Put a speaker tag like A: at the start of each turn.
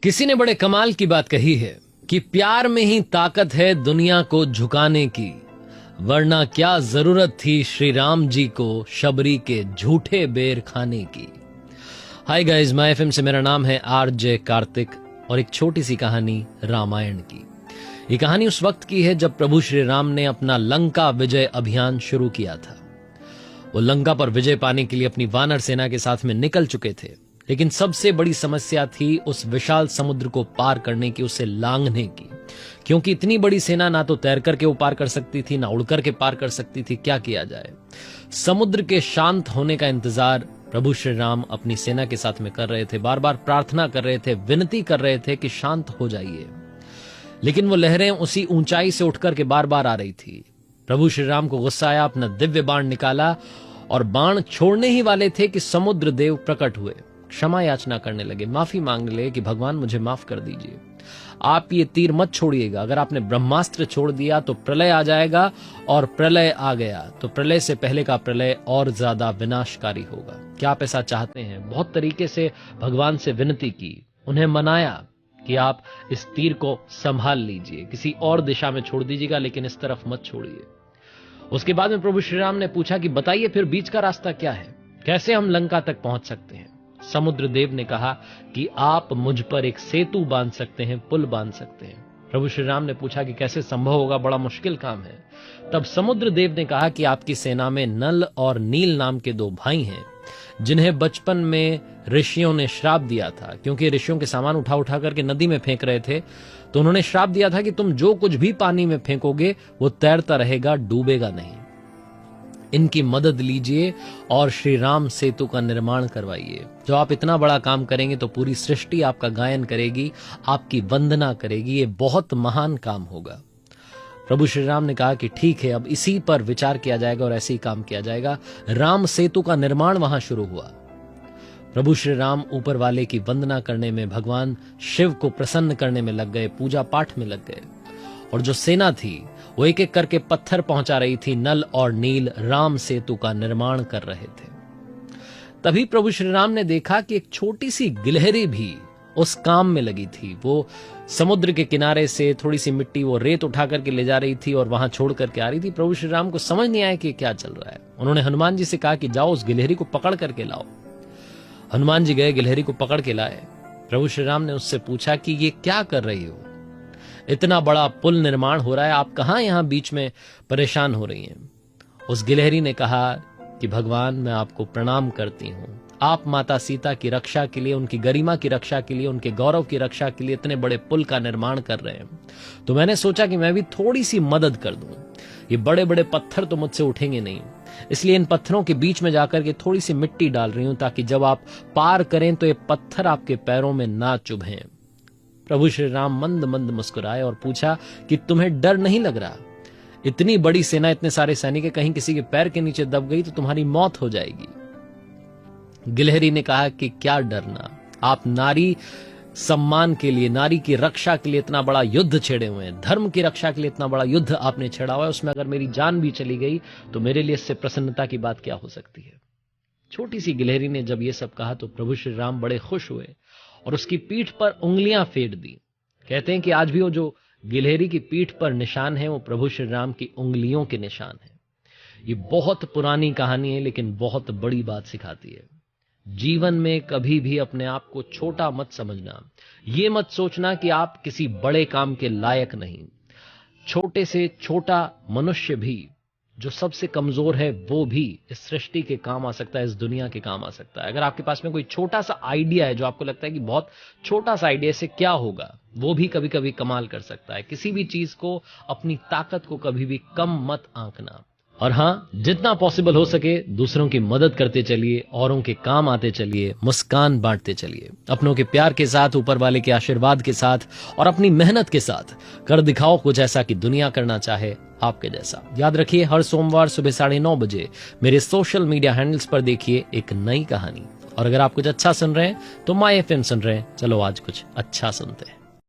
A: किसी ने बड़े कमाल की बात कही है कि प्यार में ही ताकत है दुनिया को झुकाने की, वरना क्या जरूरत थी श्री राम जी को शबरी के झूठे बेर खाने की। हाय गाइस, माय एफएम से मेरा नाम है आरजे कार्तिक और एक छोटी सी कहानी रामायण की। ये कहानी उस वक्त की है जब प्रभु श्री राम ने अपना लंका विजय अभियान शुरू किया था। वो लंका पर विजय पाने के लिए अपनी वानर सेना के साथ में निकल चुके थे, लेकिन सबसे बड़ी समस्या थी उस विशाल समुद्र को पार करने की, उसे लांघने की, क्योंकि इतनी बड़ी सेना ना तो तैर करके वो पार कर सकती थी, ना उड़ करके पार कर सकती थी। क्या किया जाए? समुद्र के शांत होने का इंतजार प्रभु श्री राम अपनी सेना के साथ में कर रहे थे। बार बार प्रार्थना कर रहे थे, विनती कर रहे थे कि शांत हो जाइए, लेकिन वो लहरें उसी ऊंचाई से उठकर के बार बार आ रही थी। प्रभु श्री राम को गुस्सा आया, अपना दिव्य बाण निकाला और बाण छोड़ने ही वाले थे कि समुद्र देव प्रकट हुए, क्षमा याचना करने लगे, माफी मांगने लगे कि भगवान मुझे माफ कर दीजिए, आप ये तीर मत छोड़िएगा। अगर आपने ब्रह्मास्त्र छोड़ दिया तो प्रलय आ जाएगा, और प्रलय आ गया तो प्रलय से पहले का प्रलय और ज्यादा विनाशकारी होगा। क्या आप ऐसा चाहते हैं? बहुत तरीके से भगवान से विनती की, उन्हें मनाया कि आप इस तीर को संभाल लीजिए, किसी और दिशा में छोड़ दीजिएगा, लेकिन इस तरफ मत छोड़िए। उसके बाद में प्रभु श्री राम ने पूछा कि बताइए फिर बीच का रास्ता क्या है, कैसे हम लंका तक पहुंच सकते हैं? समुद्र देव ने कहा कि आप मुझ पर एक सेतु बांध सकते हैं, पुल बांध सकते हैं। प्रभु श्री राम ने पूछा कि कैसे संभव होगा, बड़ा मुश्किल काम है। तब समुद्र देव ने कहा कि आपकी सेना में नल और नील नाम के दो भाई हैं, जिन्हें बचपन में ऋषियों ने श्राप दिया था, क्योंकि ऋषियों के सामान उठा उठा करके नदी में फेंक रहे थे, तो उन्होंने श्राप दिया था कि तुम जो कुछ भी पानी में फेंकोगे वो तैरता रहेगा, डूबेगा नहीं। इनकी मदद लीजिए और श्री राम सेतु का निर्माण करवाइए। जो आप इतना बड़ा काम करेंगे तो पूरी सृष्टि आपका गायन करेगी, आपकी वंदना करेगी, ये बहुत महान काम होगा। प्रभु श्री राम ने कहा कि ठीक है, अब इसी पर विचार किया जाएगा और ऐसे ही काम किया जाएगा। राम सेतु का निर्माण वहां शुरू हुआ। प्रभु श्री राम ऊपर वाले की वंदना करने में, भगवान शिव को प्रसन्न करने में लग गए, पूजा पाठ में लग गए, और जो सेना थी वो एक एक करके पत्थर पहुंचा रही थी। नल और नील राम सेतु का निर्माण कर रहे थे। तभी प्रभु श्री राम ने देखा कि एक छोटी सी गिलहरी भी उस काम में लगी थी। वो समुद्र के किनारे से थोड़ी सी मिट्टी, वो रेत उठा करके ले जा रही थी और वहां छोड़ करके आ रही थी। प्रभु श्री राम को समझ नहीं आया कि क्या चल रहा है। उन्होंने हनुमान जी से कहा कि जाओ उस गिलहरी को पकड़ करके लाओ। हनुमान जी गए, गिलहरी को पकड़ के लाए। प्रभु श्री राम ने उससे पूछा कि ये क्या कर रही हो? इतना बड़ा पुल निर्माण हो रहा है, आप कहां यहां बीच में परेशान हो रही हैं? उस गिलहरी ने कहा कि भगवान, मैं आपको प्रणाम करती हूं। आप माता सीता की रक्षा के लिए, उनकी गरिमा की रक्षा के लिए, उनके गौरव की रक्षा के लिए इतने बड़े पुल का निर्माण कर रहे हैं, तो मैंने सोचा कि मैं भी थोड़ी सी मदद कर दूं। ये बड़े बड़े पत्थर तो मुझसे उठेंगे नहीं, इसलिए इन पत्थरों के बीच में जाकर के थोड़ी सी मिट्टी डाल रही हूं, ताकि जब आप पार करें तो ये पत्थर आपके पैरों में ना चुभें। प्रभु श्री राम मंद मंद मुस्कुराए और पूछा कि तुम्हें डर नहीं लग रहा? इतनी बड़ी सेना, इतने सारे सैनिक, कहीं किसी के पैर के नीचे दब गई तो तुम्हारी मौत हो जाएगी। गिलहरी ने कहा कि क्या डरना, आप नारी सम्मान के लिए, नारी की रक्षा के लिए इतना बड़ा युद्ध छेड़े हुए हैं, धर्म की रक्षा के लिए इतना बड़ा युद्ध आपने छेड़ा हुआ है, उसमें अगर मेरी जान भी चली गई तो मेरे लिए इससे प्रसन्नता की बात क्या हो सकती है? छोटी सी गिलहरी ने जब ये सब कहा तो प्रभु श्री राम बड़े खुश हुए और उसकी पीठ पर उंगलियां फेर दी। कहते हैं कि आज भी वो जो गिलहरी की पीठ पर निशान है वो प्रभु श्री राम की उंगलियों के निशान है। ये बहुत पुरानी कहानी है, लेकिन बहुत बड़ी बात सिखाती है। जीवन में कभी भी अपने आप को छोटा मत समझना। ये मत सोचना कि आप किसी बड़े काम के लायक नहीं। छोटे से छोटा मनुष्य भी, जो सबसे कमजोर है, वो भी इस सृष्टि के काम आ सकता है, इस दुनिया के काम आ सकता है। अगर आपके पास में कोई छोटा सा आइडिया है, जो आपको लगता है कि बहुत छोटा सा आइडिया से क्या होगा, वो भी कभी कभी कमाल कर सकता है। किसी भी चीज को, अपनी ताकत को कभी भी कम मत आंकना। और हाँ, जितना पॉसिबल हो सके दूसरों की मदद करते चलिए, औरों के काम आते चलिए, मुस्कान बांटते चलिए। अपनों के प्यार के साथ, ऊपर वाले के आशीर्वाद के साथ और अपनी मेहनत के साथ कर दिखाओ कुछ ऐसा कि दुनिया करना चाहे आपके जैसा। याद रखिए, हर सोमवार सुबह 9:30 बजे मेरे सोशल मीडिया हैंडल्स पर देखिए एक नई कहानी। और अगर आप कुछ अच्छा सुन रहे हैं तो माय एफएम सुन रहे हैं। चलो आज कुछ अच्छा सुनते हैं।